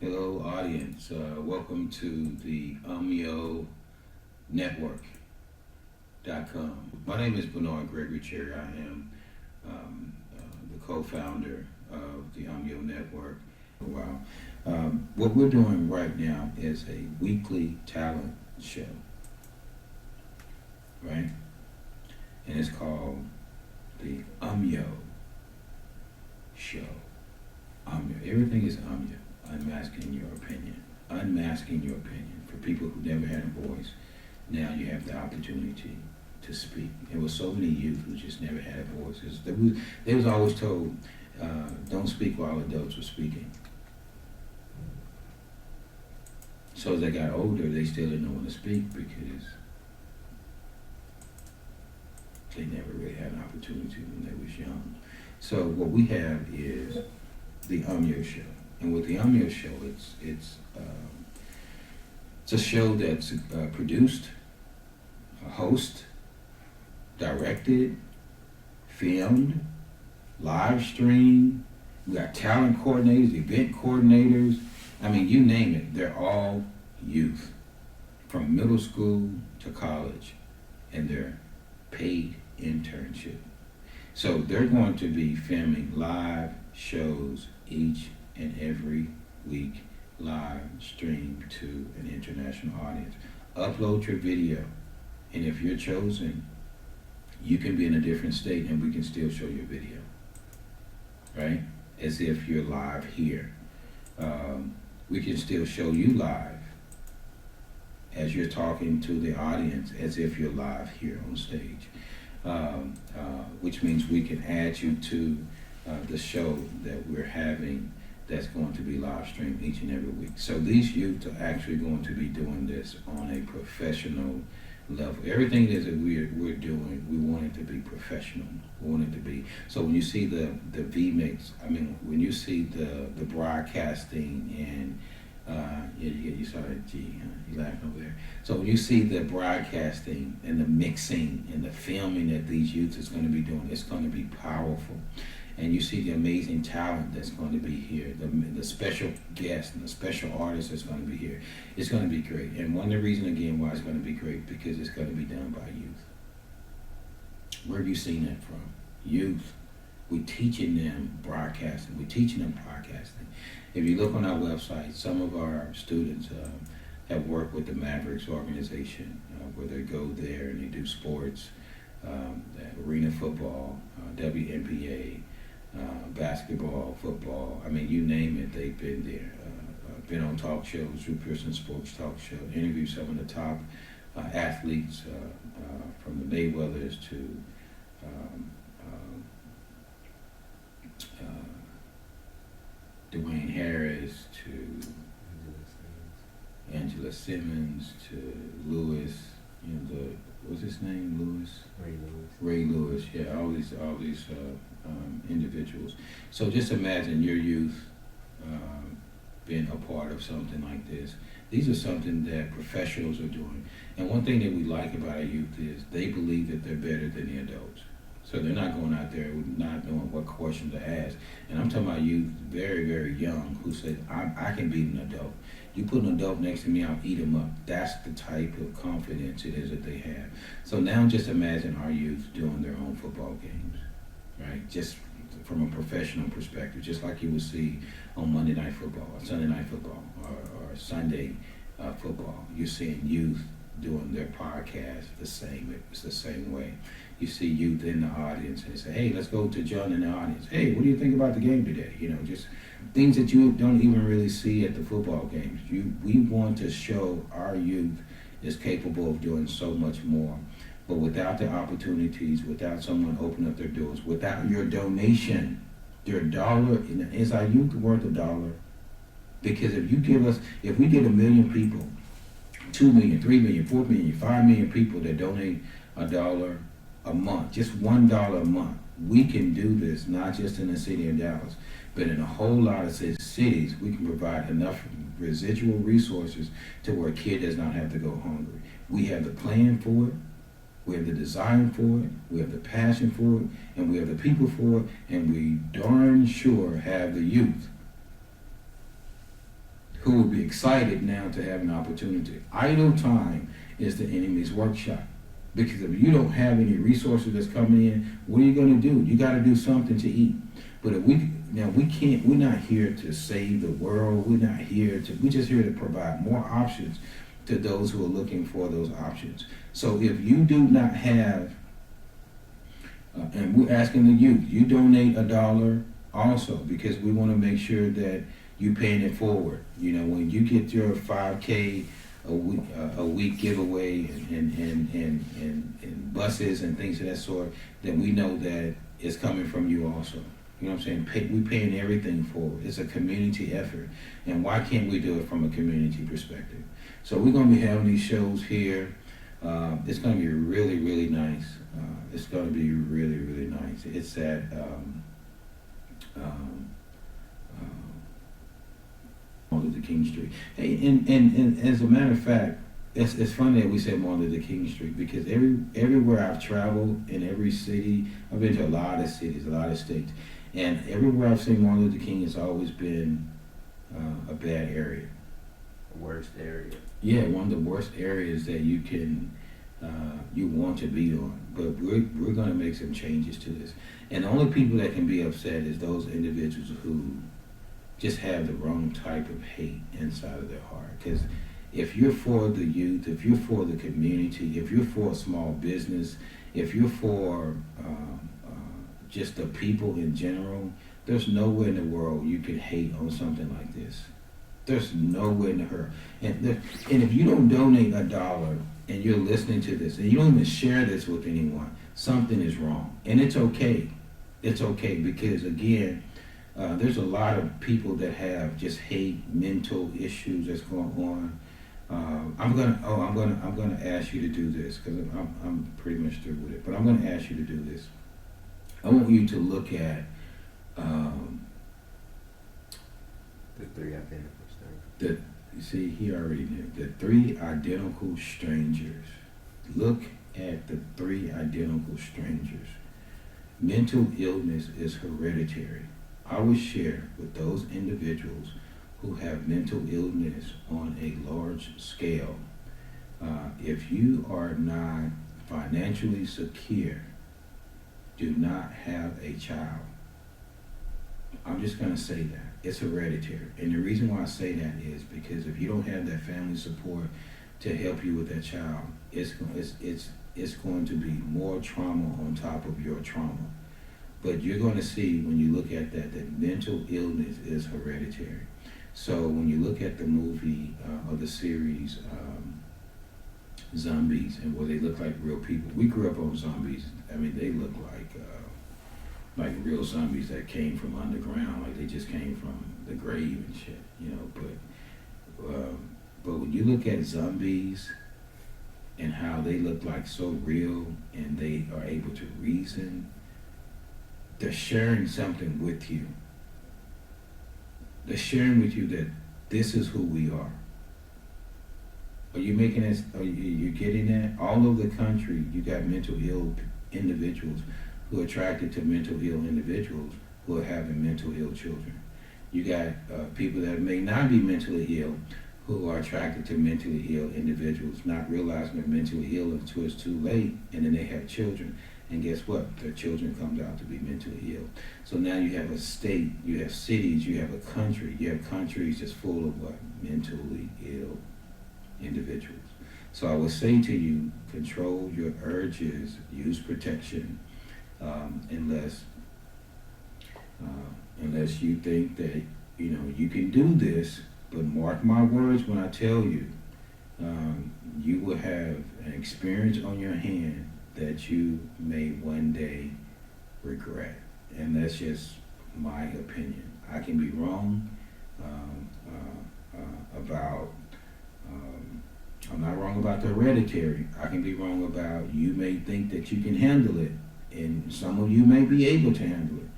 Hello, audience. Welcome to the UMYO Network.com. My name is Bernard Gregory Cherry. I am the co-founder of the UMYO Network. Wow. What we're doing right now is a weekly talent show, right? And it's called the UMYO Show. UMYO. Everything is UMYO. Unmasking your opinion. Unmasking your opinion. For people who never had a voice, now you have the opportunity to speak. There was so many youth who just never had voices. They was always told, don't speak while adults were speaking. So as they got older, they still didn't know when to speak because they never really had an opportunity when they was young. So what we have is the UMYO Show. And with the UMYO Show, it's a show that's produced, hosted, directed, filmed, live streamed. We got talent coordinators, event coordinators. I mean, you name it. They're all youth, from middle school to college, and they're paid internship. So they're going to be filming live shows each and every week, live streamed to an international audience. Upload your video, and if you're chosen, you can be in a different state and we can still show your video, right? As if you're live here. We can still show you live as you're talking to the audience as if you're live here on stage, which means we can add you to the show that we're having that's going to be live streamed each and every week. So these youth are actually going to be doing this on a professional level. Everything that we're doing, we want it to be professional. We want it to be. So when you see the VMix, I mean, when you see the broadcasting and you saw that G, you laughing over there. So when you see the broadcasting and the mixing and the filming that these youths is going to be doing, it's going to be powerful. And you see the amazing talent that's going to be here, the special guests and the special artists that's going to be here. It's going to be great. And one of the reasons, again, why it's going to be great, because it's going to be done by youth. Where have you seen that from? Youth. We're teaching them broadcasting. We're teaching them podcasting. If you look on our website, some of our students have worked with the Mavericks organization, where they go there and they do sports, arena football, WNBA, basketball, football. I mean, you name it, they've been there. Been on talk shows, Drew Pearson Sports Talk Show, interviewed some of the top athletes from the Mayweathers to Dwayne Harris to Angela Simmons to Lewis, what's his name, Lewis? Ray Lewis, yeah, all these individuals. So just imagine your youth being a part of something like this. These are something that professionals are doing. And one thing that we like about our youth is they believe that they're better than the adults. So they're not going out there not knowing what questions to ask. And I'm talking about youth very, very young who said, I can beat an adult. You put an adult next to me, I'll eat him up. That's the type of confidence it is that they have. So now just imagine our youth doing their own football games, right? Just from a professional perspective, just like you would see on Monday Night Football, or Sunday Night Football, or Sunday football. You're seeing youth doing their podcast the same way. You see youth in the audience and they say, hey, let's go to John in the audience. Hey, what do you think about the game today? Just things that you don't even really see at the football games. We want to show our youth is capable of doing so much more. But without the opportunities, without someone opening up their doors, without your donation, your dollar, is our youth worth $1? Because if we get 1 million people, 2 million, 3 million, 4 million, 5 million people that donate $1 a month, just $1 a month, we can do this not just in the city of Dallas, but in a whole lot of cities. We can provide enough residual resources to where a kid does not have to go hungry. We have the plan for it, we have the design for it, we have the passion for it, and we have the people for it, and we darn sure have the youth who will be excited now to have an opportunity. Idle time is the enemy's workshop. Because if you don't have any resources that's coming in, what are you going to do? You got to do something to eat. But if we're not here to save the world. We're just here to provide more options to those who are looking for those options. So if you do not have, and we're asking the youth, you donate $1 also, because we want to make sure that you paying it forward. When you get your 5K a week giveaway and buses and things of that sort, then we know that it's coming from you also. You know what I'm saying? We're paying everything forward. It's a community effort. And why can't we do it from a community perspective? So we're going to be having these shows here. It's going to be really, really nice. It's going to be really, really nice. It's at Martin Luther King Street. Hey, and as a matter of fact, it's funny that we said Martin Luther King Street, because everywhere I've traveled, in every city, I've been to a lot of cities, a lot of states, and everywhere I've seen Martin Luther King, it's always been a bad area. Worst area. Yeah, one of the worst areas that you want to be on. But we're going to make some changes to this. And the only people that can be upset is those individuals who just have the wrong type of hate inside of their heart. Because if you're for the youth, if you're for the community, if you're for a small business, if you're for just the people in general, there's nowhere in the world you can hate on something like this. There's nowhere in the world. And if you don't donate $1 and you're listening to this and you don't even share this with anyone, something is wrong. And it's okay. It's okay, because again, there's a lot of people that have just hate, mental issues that's going on. I'm gonna ask you to do this, because I'm pretty much through with it. But I'm gonna ask you to do this. I want you to look at the 3 identical strangers. You see, he already knew. The 3 identical strangers. Look at the 3 identical strangers. Mental illness is hereditary. I would share with those individuals who have mental illness on a large scale. If you are not financially secure, do not have a child. I'm just going to say that. It's hereditary. And the reason why I say that is because if you don't have that family support to help you with that child, it's going to be more trauma on top of your trauma. But you're going to see when you look at that mental illness is hereditary. So when you look at the movie or the series Zombies, and where they look like real people, we grew up on zombies. I mean, they look like real zombies that came from underground, like they just came from the grave and shit, But when you look at zombies and how they look like so real and they are able to reason, they're sharing something with you. They're sharing with you that this is who we are. Are you making this? Are you getting that? All over the country, you got mental ill individuals who are attracted to mental ill individuals who are having mental ill children. You got people that may not be mentally ill who are attracted to mentally ill individuals, not realizing they're mentally ill until it's too late, and then they have children. And guess what? Their children comes out to be mentally ill. So now you have a state, you have cities, you have a country, you have countries just full of what? Mentally ill individuals. So I would say to you, control your urges, use protection, unless you think that you can do this. But mark my words when I tell you, you will have an experience on your hand that you may one day regret. And that's just my opinion. I can be wrong I'm not wrong about the hereditary. I can be wrong about you may think that you can handle it, and some of you may be able to handle it,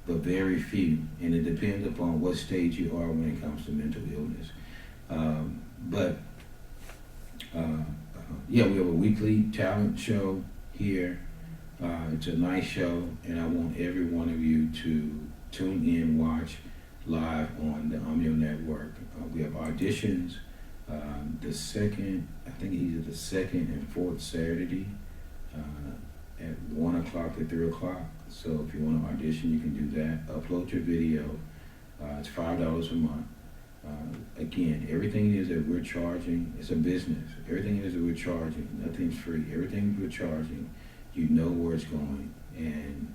but very few. And it depends upon what stage you are when it comes to mental illness. We have a weekly talent show here. It's a nice show, and I want every one of you to tune in, watch, live on the UMYO network. We have auditions the second, I think either the second and fourth Saturday at 1 o'clock to 3 o'clock. So if you want to audition, you can do that. Upload your video. It's $5 a month. Again, everything is that we're charging, it's a business. Everything is that we're charging, nothing's free. Everything we're charging, you know where it's going. And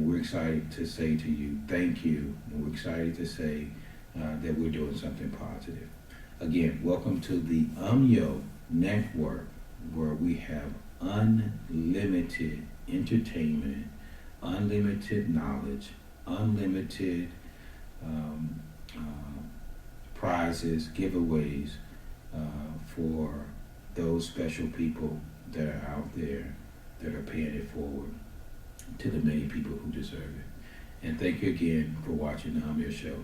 we're excited to say to you, thank you. And we're excited to say that we're doing something positive. Again, welcome to the UMYO network, where we have unlimited entertainment, unlimited knowledge, unlimited prizes, giveaways for those special people that are out there that are paying it forward to the many people who deserve it. And thank you again for watching the UMYO Show,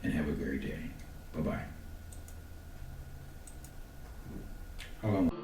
and have a great day. Bye-bye. How long?